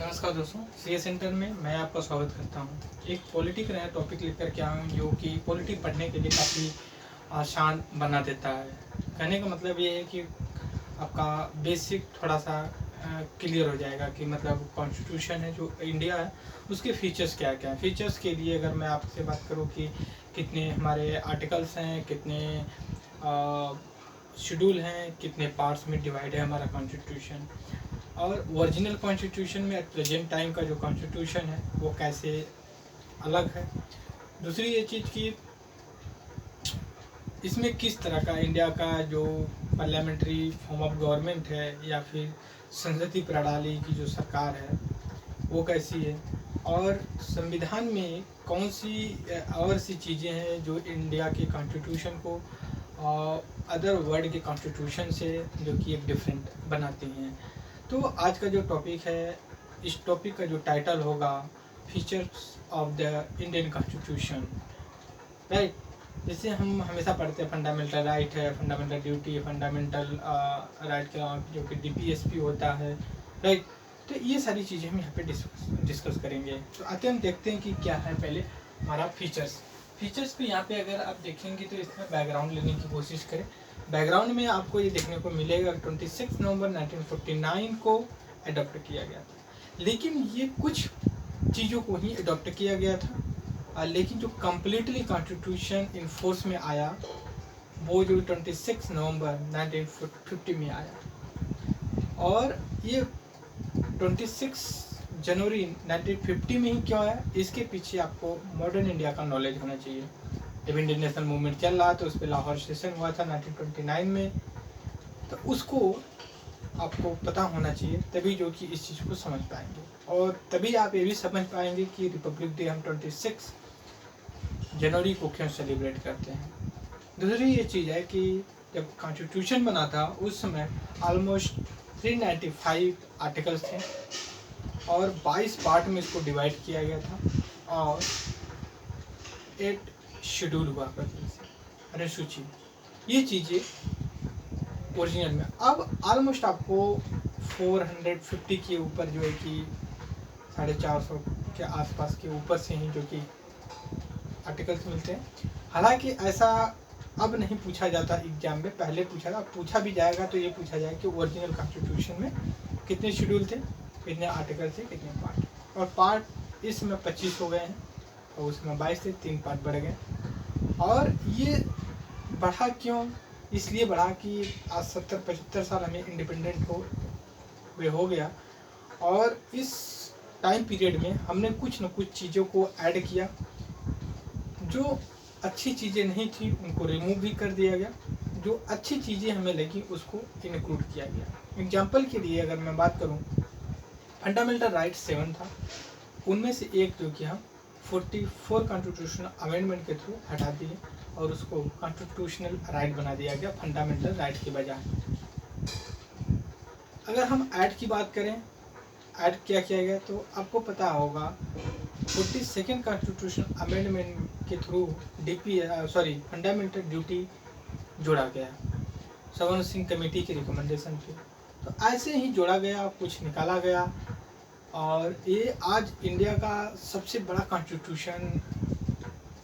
नमस्कार दोस्तों, C centre में मैं आपका स्वागत करता हूं। एक पॉलिटिक नया टॉपिक लेकर के आया हूं जो कि पॉलिटिक पढ़ने के लिए काफ़ी आसान बना देता है। कहने का मतलब ये है कि आपका बेसिक थोड़ा सा क्लियर हो जाएगा कि मतलब कॉन्स्टिट्यूशन है जो इंडिया है उसके फीचर्स क्या क्या हैं। फीचर्स के लिए अगर मैं आपसे बात करूं कि कितने हमारे आर्टिकल्स हैं, कितने शेड्यूल हैं, कितने पार्ट्स में डिवाइड है हमारा कॉन्स्टिट्यूशन, और ओरिजिनल कॉन्स्टिट्यूशन में एट प्रेजेंट टाइम का जो कॉन्स्टिट्यूशन है वो कैसे अलग है। दूसरी ये चीज़ कि इसमें किस तरह का इंडिया का जो पार्लियामेंट्री फॉर्म ऑफ गवर्नमेंट है या फिर संसदीय प्रणाली की जो सरकार है वो कैसी है, और संविधान में कौन सी और सी चीज़ें हैं जो इंडिया के कॉन्स्टिट्यूशन को अदर वर्ल्ड के कॉन्स्टिट्यूशन से जो कि एक डिफरेंट बनाती हैं। तो आज का जो टॉपिक है, इस टॉपिक का जो टाइटल होगा features of the Indian constitution, right. जैसे हम हमेशा पढ़ते हैं फंडामेंटल राइट है, फंडामेंटल ड्यूटी है, फंडामेंटल राइट का जो कि डीपीएसपी होता है, राइट। तो ये सारी चीज़ें हम यहाँ पे डिस्कस करेंगे। तो आते हम देखते हैं कि क्या है पहले हमारा फीचर्स पे यहाँ पे अगर आप देखेंगे तो इसमें बैकग्राउंड लेने की कोशिश करें। बैकग्राउंड में आपको ये देखने को मिलेगा 26 नवंबर 1949 को अडॉप्ट किया गया था, लेकिन ये कुछ चीज़ों को ही अडॉप्ट किया गया था, लेकिन जो कम्प्लीटली कॉन्स्टिट्यूशन इन फोर्स में आया वो जो 26 नवंबर 1950 में आया। और ये 26 जनवरी 1950 में ही क्यों आया, इसके पीछे आपको मॉडर्न इंडिया का नॉलेज होना चाहिए। जब इंडियन नेशनल मूवमेंट चल रहा था उस पर लाहौर सेशन हुआ था 1929 में, तो उसको आपको पता होना चाहिए, तभी जो कि इस चीज़ को समझ पाएंगे। और तभी आप ये भी समझ पाएंगे कि रिपब्लिक डे हम 26 जनवरी को क्यों सेलिब्रेट करते हैं। दूसरी ये चीज़ है कि जब कॉन्स्टिट्यूशन बना था उस समय ऑलमोस्ट 395 आर्टिकल्स थे और 22 पार्ट में इसको डिवाइड किया गया था और 8 शेड्यूल हुआ करते थे, अनुसूची। ये चीज़ें ओरिजिनल में अब ऑलमोस्ट आपको 450 के ऊपर जो है कि 450 के आसपास के ऊपर से ही जो कि आर्टिकल्स मिलते हैं। हालांकि ऐसा अब नहीं पूछा जाता एग्जाम में, पहले पूछा था, अब पूछा भी जाएगा तो ये पूछा जाएगा कि ओरिजिनल कॉन्स्टिट्यूशन में कितने शेड्यूल थे, कितने आर्टिकल थे, कितने पार्ट। और पार्ट इसमें 25 हो गए हैं और उसमें 22 थे, 3 पार्ट बढ़ गए। और ये बढ़ा क्यों, इसलिए बढ़ा कि आज 70-75 साल हमें इंडिपेंडेंट हो गया, और इस टाइम पीरियड में हमने कुछ न कुछ चीज़ों को ऐड किया। जो अच्छी चीज़ें नहीं थी उनको रिमूव भी कर दिया गया, जो अच्छी चीज़ें हमें लगी उसको इंक्लूड किया गया। एग्जाम्पल के लिए अगर मैं बात करूं, फंडामेंटल राइट 7 था, उनमें से एक जो कि हम 44 कॉन्स्टिट्यूशनल अमेंडमेंट के थ्रू हटा दिए और उसको कॉन्स्टिट्यूशनल राइट बना दिया गया फंडामेंटल राइट के बजाय। अगर हम ऐड की बात करें, ऐड क्या किया गया, तो आपको पता होगा 42nd कॉन्स्टिट्यूशन अमेंडमेंट के थ्रू फंडामेंटल ड्यूटी जोड़ा गया सवर्ण सिंह कमेटी की रिकमेंडेशन पे। तो ऐसे ही जोड़ा गया, कुछ निकाला गया, और ये आज इंडिया का सबसे बड़ा कॉन्स्टिट्यूशन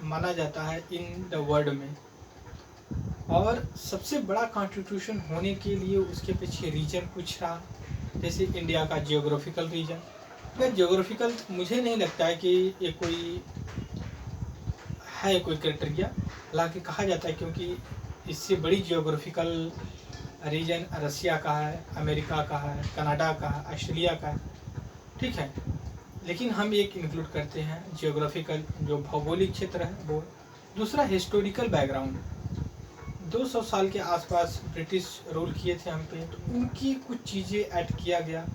माना जाता है इन द वर्ल्ड में। और सबसे बड़ा कॉन्स्टिट्यूशन होने के लिए उसके पीछे रीजन कुछ रहा, जैसे इंडिया का जियोग्राफिकल रीजन। जियोग्राफिकल मुझे नहीं लगता है कि ये कोई क्राइटेरिया, हालांकि कहा जाता है क्योंकि इससे बड़ी जियोग्राफिकल रीजन रसिया का है, अमेरिका का है, कनाडा का है, ऑस्ट्रेलिया का है, ठीक है। लेकिन हम एक इंक्लूड करते हैं जियोग्राफिकल, जो भौगोलिक क्षेत्र है वो। दूसरा हिस्टोरिकल बैकग्राउंड, 200 साल के आसपास ब्रिटिश रूल किए थे हम पे, तो उनकी कुछ चीज़ें ऐड किया गया।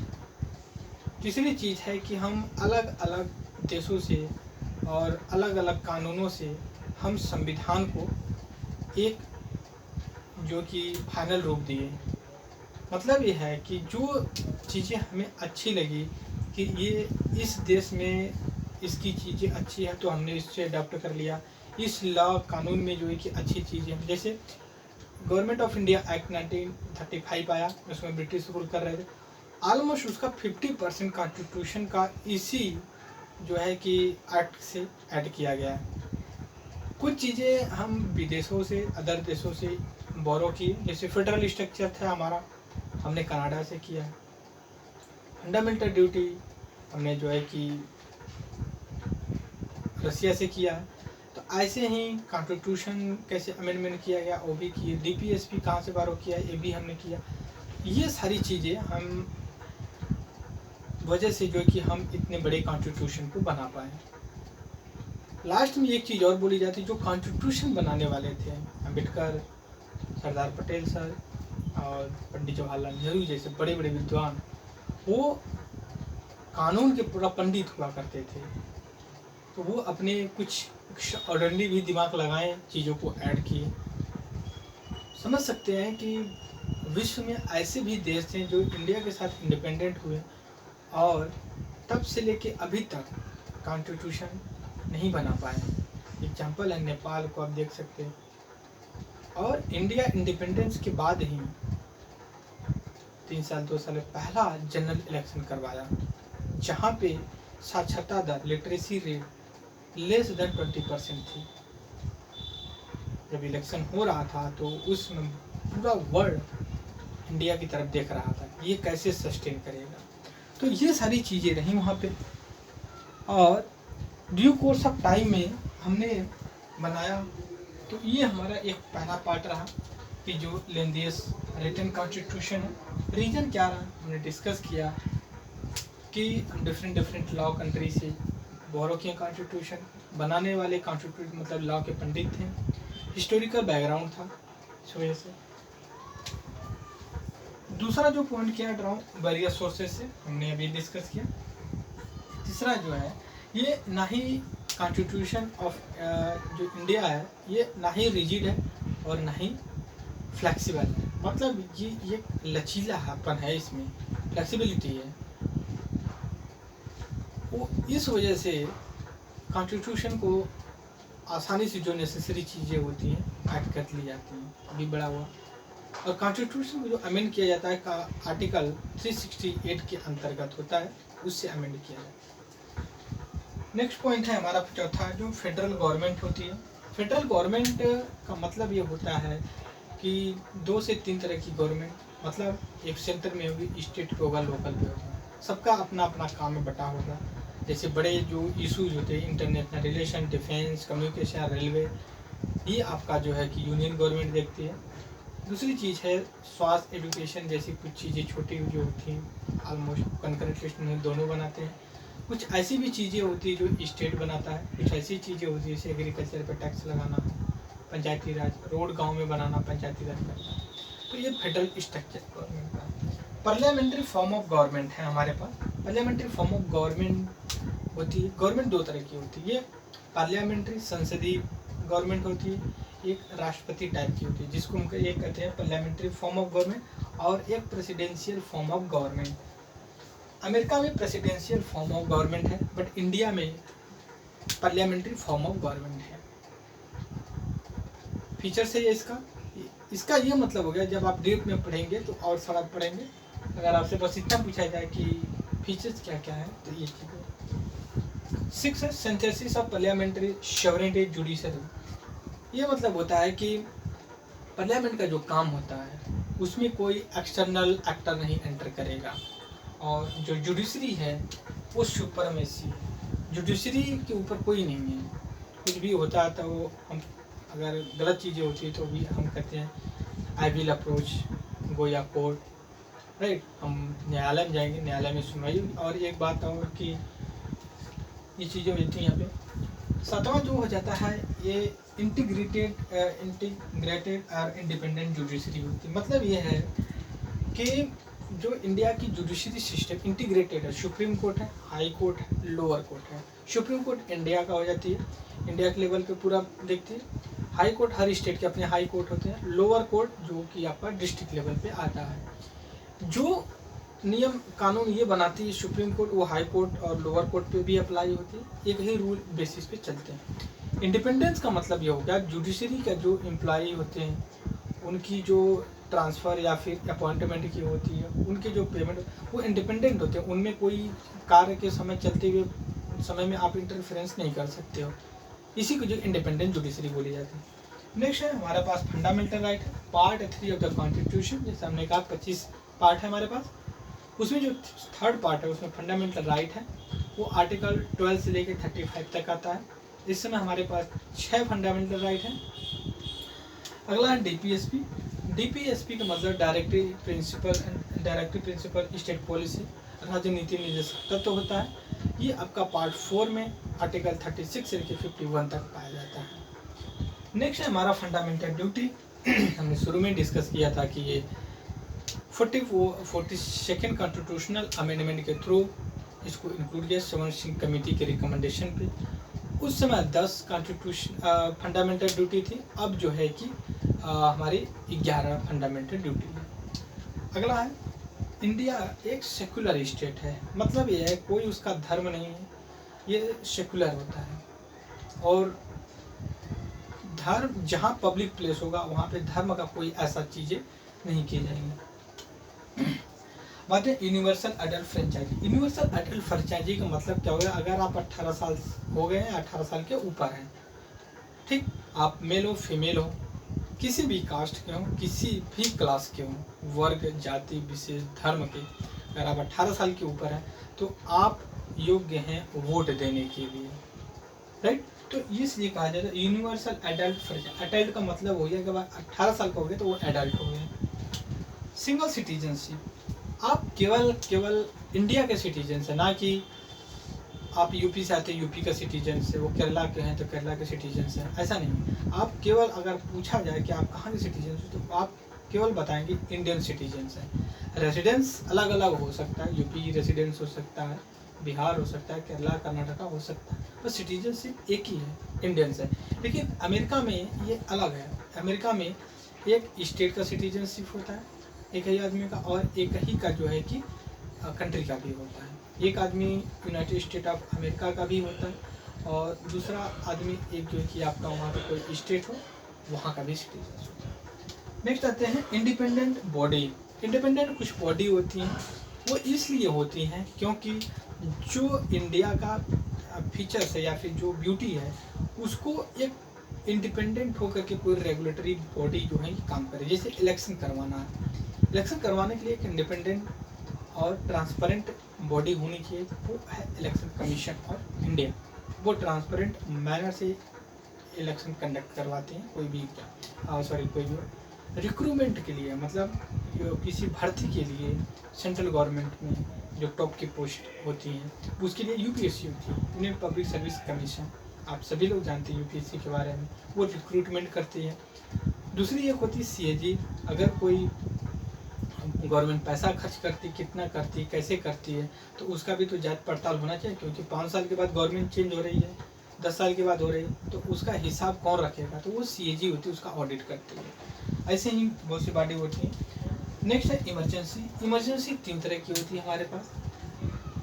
तीसरी चीज़ है कि हम अलग अलग देशों से और अलग अलग कानूनों से हम संविधान को एक जो कि फाइनल रूप दिए। मतलब ये है कि जो चीज़ें हमें अच्छी लगी कि ये इस देश में इसकी चीज़ें अच्छी है तो हमने इससे अडॉप्ट कर लिया। इस लॉ कानून में जो है कि अच्छी चीज़ें, जैसे गवर्नमेंट ऑफ इंडिया एक्ट 1935 आया, उसमें ब्रिटिश रूल कर रहे थे। ऑलमोस्ट उसका 50% कॉन्स्टिट्यूशन का इसी जो है कि एक्ट से ऐड किया गया है। कुछ चीज़ें हम विदेशों से, अदर देशों से बोरो की, जैसे फेडरल स्ट्रक्चर था हमारा, हमने कनाडा से किया है। फंडामेंटल ड्यूटी हमने जो है कि रसिया से किया है। तो ऐसे ही कॉन्स्टिट्यूशन कैसे अमेंडमेंट किया गया वो भी किए। डीपीएसपी कहाँ से बारो किया ये भी हमने किया। ये सारी चीज़ें हम वजह से जो है कि हम इतने बड़े कॉन्स्टिट्यूशन को बना पाए। लास्ट में एक चीज़ और बोली जाती है, जो कॉन्स्टिट्यूशन बनाने वाले थे अम्बेडकर, सरदार पटेल सर और पंडित जवाहरलाल नेहरू जैसे बड़े बड़े विद्वान, वो कानून के पूरा पंडित हुआ करते थे। तो वो अपने कुछ ऑर्डिनरी भी दिमाग लगाएं, चीज़ों को ऐड किए। समझ सकते हैं कि विश्व में ऐसे भी देश थे जो इंडिया के साथ इंडिपेंडेंट हुए और तब से लेके अभी तक कॉन्स्टिट्यूशन नहीं बना पाए। एग्जाम्पल है नेपाल को आप देख सकते हैं। और इंडिया इंडिपेंडेंस के बाद ही 3 साल 2 साल पहला जनरल इलेक्शन करवाया, जहाँ पे साक्षरता दर, लिटरेसी रेट लेस देन 20% थी। जब इलेक्शन हो रहा था तो उसमें पूरा वर्ल्ड इंडिया की तरफ देख रहा था, ये कैसे सस्टेन करेगा। तो ये सारी चीज़ें रहीं वहाँ पे। और ड्यू कोर्स ऑफ टाइम में हमने बनाया। तो ये हमारा एक पहला पार्ट रहा कि जो लेंदियस्ट रिटन कॉन्स्टिट्यूशन है। रीजन क्या रहा, हमने डिस्कस किया कि डिफरेंट लॉ कंट्री से बोरो किए कॉन्स्टिट्यूशन, बनाने वाले कॉन्स्टिट्यूशन मतलब लॉ के पंडित थे, हिस्टोरिकल बैकग्राउंड था इस वजह से। दूसरा जो पॉइंट किया ड्राउ वेरियस सोर्सेज से, हमने अभी डिस्कस किया। तीसरा जो है, ये ना ही कॉन्स्टिट्यूशन ऑफ जो इंडिया है ये ना ही रिजिड है और ना ही फ्लेक्सिबल है। मतलब ये लचीलापन है, इसमें फ्लेक्सिबिलिटी है। वो इस वजह से कॉन्स्टिट्यूशन को आसानी से जो नेसेसरी चीज़ें होती हैं ऐड कर ली जाती हैं, अभी बड़ा हुआ। और कॉन्स्टिट्यूशन को जो अमेंड किया जाता है का आर्टिकल 368 के अंतर्गत होता है, उससे अमेंड किया जाता है। नेक्स्ट पॉइंट है हमारा चौथा, जो फेडरल गवर्नमेंट होती है। फेडरल गवर्नमेंट का मतलब ये होता है कि 2 से 3 तरह की गवर्नमेंट, मतलब एक सेंटर में होगी, स्टेट पे होगा, लोकल पे होगा, सबका अपना अपना काम में बटा होगा। जैसे बड़े जो इशूज होते हैं, international relation, defence, communication, railway, ये आपका जो है कि यूनियन गवर्नमेंट देखती है। दूसरी चीज़ है स्वास्थ्य, एजुकेशन जैसी कुछ चीज़ें छोटी जो होती हैं, ऑलमोस्ट कंकरेंट लिस्ट में दोनों बनाते हैं। कुछ ऐसी भी चीज़ें होती है जो स्टेट बनाता है, कुछ ऐसी चीज़ें होती है जैसे एग्रीकल्चर पर टैक्स लगाना, पंचायती राज, रोड गांव में बनाना, पंचायती राज करना। तो ये फेडरल स्ट्रक्चर गवर्नमेंट का। पार्लियामेंट्री फॉर्म ऑफ गवर्नमेंट है हमारे पास। पार्लियामेंट्री फॉर्म ऑफ गवर्नमेंट होती है, गवर्नमेंट 2 तरह की होती है। ये पार्लियामेंट्री संसदीय गवर्नमेंट होती है, एक राष्ट्रपति टाइप की होती है, जिसको हम ये कहते हैं पार्लियामेंट्री फॉर्म ऑफ गवर्नमेंट, और एक presidential form of government. America में प्रेसिडेंशियल फॉर्म ऑफ गवर्नमेंट है, बट इंडिया में पार्लियामेंट्री फॉर्म ऑफ गवर्नमेंट है। फीचर्स है ये इसका ये मतलब हो गया, जब आप डीप में पढ़ेंगे तो और सारा पढ़ेंगे। अगर आपसे बस इतना पूछा जाए कि फीचर्स क्या क्या है, तो ये चीज़ 6 है synthesis of parliamentary sovereignty judiciary. ये मतलब होता है कि पार्लियामेंट का जो काम होता है उसमें कोई एक्सटर्नल एक्टर नहीं एंटर करेगा, और जो जुडिशरी है वो सुपरमेसी है, जुडिशरी के ऊपर कोई नहीं है। कुछ भी होता है तो वो हम, अगर गलत चीज़ें होती है तो भी हम कहते हैं आई विल अप्रोच गो या कोर्ट, राइट, हम न्यायालय में जाएंगे, न्यायालय में सुनवाई। और एक बात और कि ये चीज़ें होती हैं यहाँ पे। 7वां जो हो जाता है ये इंटीग्रेटेड और इंडिपेंडेंट जुडिशरी होती है। मतलब ये है कि जो इंडिया की जुडिशरी सिस्टम इंटीग्रेटेड है, सुप्रीम कोर्ट है, हाई कोर्ट है, लोअर कोर्ट है। सुप्रीम कोर्ट इंडिया का हो जाती है, इंडिया के लेवल पे पूरा देखती है। हाई कोर्ट हर स्टेट के अपने हाई कोर्ट होते हैं। लोअर कोर्ट जो कि आपका डिस्ट्रिक्ट लेवल पे आता है। जो नियम कानून ये बनाती है सुप्रीम कोर्ट, वो हाई कोर्ट और लोअर कोर्ट पे भी अप्लाई होती है। एक ही रूल बेसिस पे चलते हैं। इंडिपेंडेंस का मतलब ये हो गया जुडिशरी का जो एम्प्लॉई होते हैं उनकी जो ट्रांसफ़र या फिर अपॉइंटमेंट की होती है, उनके जो पेमेंट वो इंडिपेंडेंट होते हैं, उनमें कोई कार्य के समय चलते हुए समय में आप इंटरफेरेंस नहीं कर सकते हो। इसी को जो इंडिपेंडेंट जुडिशरी बोली जाती है। नेक्स्ट है हमारे पास फंडामेंटल राइट है, पार्ट 3 ऑफ द कॉन्स्टिट्यूशन, जैसे हमने कहा 25 पार्ट है हमारे पास, उसमें जो थर्ड पार्ट है उसमें फंडामेंटल राइट है, वो आर्टिकल 12 से लेकर 35 तक आता है। इस समय हमारे पास 6 फंडामेंटल राइट हैं। अगला है डीपीएसपी। डीपीएसपी का मतलब डायरेक्टिव प्रिंसिपल स्टेट पॉलिसी, राज्य नीति निर्देशक तत्व होता है। ये आपका पार्ट 4 में आर्टिकल 36 से लेकर 51 तक पाया जाता है। नेक्स्ट है हमारा फंडामेंटल ड्यूटी। हमने शुरू में डिस्कस किया था कि ये 42nd कॉन्स्टिट्यूशनल अमेंडमेंट के थ्रू इसको इंक्लूड किया सवन सिंह कमेटी के रिकमेंडेशन पे। उस समय 10 कॉन्स्टिट्यूशन फंडामेंटल ड्यूटी थी, अब जो है कि हमारी 11 फंडामेंटल ड्यूटी है। अगला है इंडिया एक सेकुलर स्टेट है, मतलब ये है कोई उसका धर्म नहीं है, ये सेकुलर होता है। और धर्म जहाँ पब्लिक प्लेस होगा वहाँ पे धर्म का कोई ऐसा चीज़ें नहीं की जाएंगी। बात है universal adult franchise. Universal adult franchise का मतलब क्या होगा, अगर आप 18 साल हो गए हैं, 18 साल के ऊपर हैं, ठीक, आप मेल हो फीमेल हो, किसी भी कास्ट के हो, किसी भी क्लास के हो, वर्ग जाति विशेष धर्म के, अगर आप 18 साल के ऊपर हैं तो आप योग्य हैं वोट देने के लिए, राइट। तो इसलिए कहा जाता है यूनिवर्सल एडल्ट फ्रेंचाइजी। एडल्ट का मतलब हो गया कि 18 साल का हो गया तो वो एडल्ट हो गए। सिंगल सिटीजनशिप, आप केवल इंडिया के सिटीजन है, ना कि आप यूपी से आते यूपी का सिटीजन से, वो केरला के हैं तो केरला के सिटीजन से, ऐसा नहीं। आप केवल अगर पूछा जाए कि आप कहाँ के सिटीजन हो तो आप केवल बताएंगे इंडियन सिटीजन हैं। रेसिडेंस अलग अलग हो सकता है, यूपी रेसिडेंस हो सकता है, बिहार हो सकता है, केरला कर्नाटका हो सकता है, पर सिटीजनशिप एक ही है, इंडियन है। लेकिन अमेरिका में ये अलग है। अमेरिका में एक स्टेट का सिटीजनशिप होता है एक ही आदमी का, और एक ही का जो है कि कंट्री का भी होता है। एक आदमी यूनाइटेड स्टेट ऑफ अमेरिका का भी होता है और दूसरा आदमी एक जो है कि आपका वहाँ का कोई स्टेट हो वहाँ का भी सिटीजन होता है। नेक्स्ट आते हैं इंडिपेंडेंट बॉडी। इंडिपेंडेंट कुछ बॉडी होती हैं, वो इसलिए होती हैं क्योंकि जो इंडिया का फीचर्स है या फिर जो ब्यूटी है उसको एक इंडिपेंडेंट होकर के कोई रेगुलेटरी बॉडी जो है काम करे। जैसे इलेक्शन करवाना है, इलेक्शन करवाने के लिए एक इंडिपेंडेंट और ट्रांसपेरेंट बॉडी होनी चाहिए, वो है इलेक्शन कमीशन ऑफ इंडिया। वो ट्रांसपेरेंट मैनर से इलेक्शन कंडक्ट करवाते हैं। कोई भी कोई भी रिक्रूटमेंट के लिए, मतलब किसी भर्ती के लिए सेंट्रल गवर्नमेंट में जो टॉप की पोस्ट होती हैं उसके लिए यूपीएससी होती है, यूनियन पब्लिक सर्विस कमीशन, आप सभी लोग जानते हैं यूपीएससी के बारे में, वो रिक्रूटमेंट करती है। दूसरी एक होती है सीएजी, अगर कोई गवर्नमेंट पैसा खर्च करती, कितना करती, कैसे करती है, तो उसका भी तो जांच पड़ताल होना चाहिए, क्योंकि 5 साल के बाद गवर्नमेंट चेंज हो रही है, 10 साल के बाद हो रही है, तो उसका हिसाब कौन रखेगा, तो वो सीएजी होती है, उसका ऑडिट करती है। ऐसे ही बहुत सी बॉडी होती है। नेक्स्ट है इमरजेंसी। इमरजेंसी 3 तरह की होती है हमारे पास,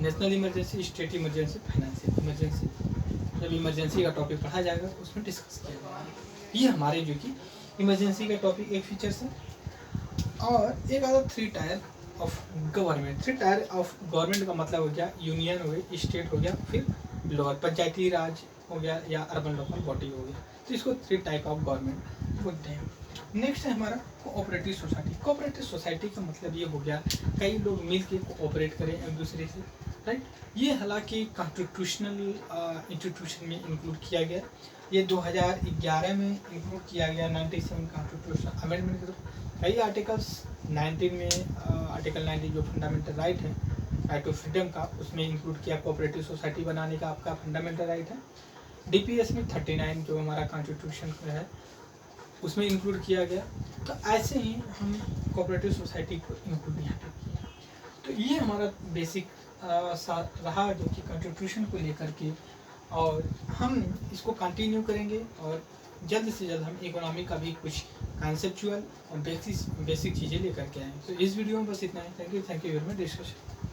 national emergency, state emergency, financial emergency. जब इमरजेंसी का टॉपिक पढ़ा जाएगा उसमें डिस्कस किया जाएगा। ये हमारे जो कि इमरजेंसी का टॉपिक एक फीचर्स है। और एक आता 3 tyre of government. 3 tyre of government का मतलब हो गया यूनियन हो गया, स्टेट हो गया, फिर लोअर पंचायती राज हो गया या अर्बन लोकल बॉडी हो गया, तो इसको 3 टाइप ऑफ गवर्नमेंट बोलते हैं। नेक्स्ट है हमारा कोऑपरेटिव सोसाइटी। कोऑपरेटिव सोसाइटी का मतलब ये हो गया कई लोग मिल के कोऑपरेट करें एक दूसरे से, राइट। ये हालांकि कॉन्स्टिट्यूशनल इंस्टीट्यूशन में इंक्लूड किया गया, ये 2011 में इंक्लूड किया गया 97 कॉन्स्टिट्यूशन अमेंडमेंट के थ्रू। कई आर्टिकल्स 19 में आर्टिकल 19 जो फंडामेंटल राइट है, राइट टू फ्रीडम का, उसमें इंक्लूड किया कोऑपरेटिव सोसाइटी बनाने का आपका फंडामेंटल राइट है। डीपीएस में 39 जो हमारा कॉन्स्टिट्यूशन का है उसमें इंक्लूड किया गया। तो ऐसे ही हम कोऑपरेटिव सोसाइटी को इंक्लूड यहाँ पे किया। तो ये हमारा बेसिक रहा जो कि कॉन्स्टिट्यूशन को लेकर के, और हम इसको कंटिन्यू करेंगे और जल्द से जल्द हम इकोनॉमी का भी कुछ कॉन्सेप्चुअल और बेसिक चीज़ें लेकर के आएँ। तो इस वीडियो में बस इतना है। Thank you very much discussion.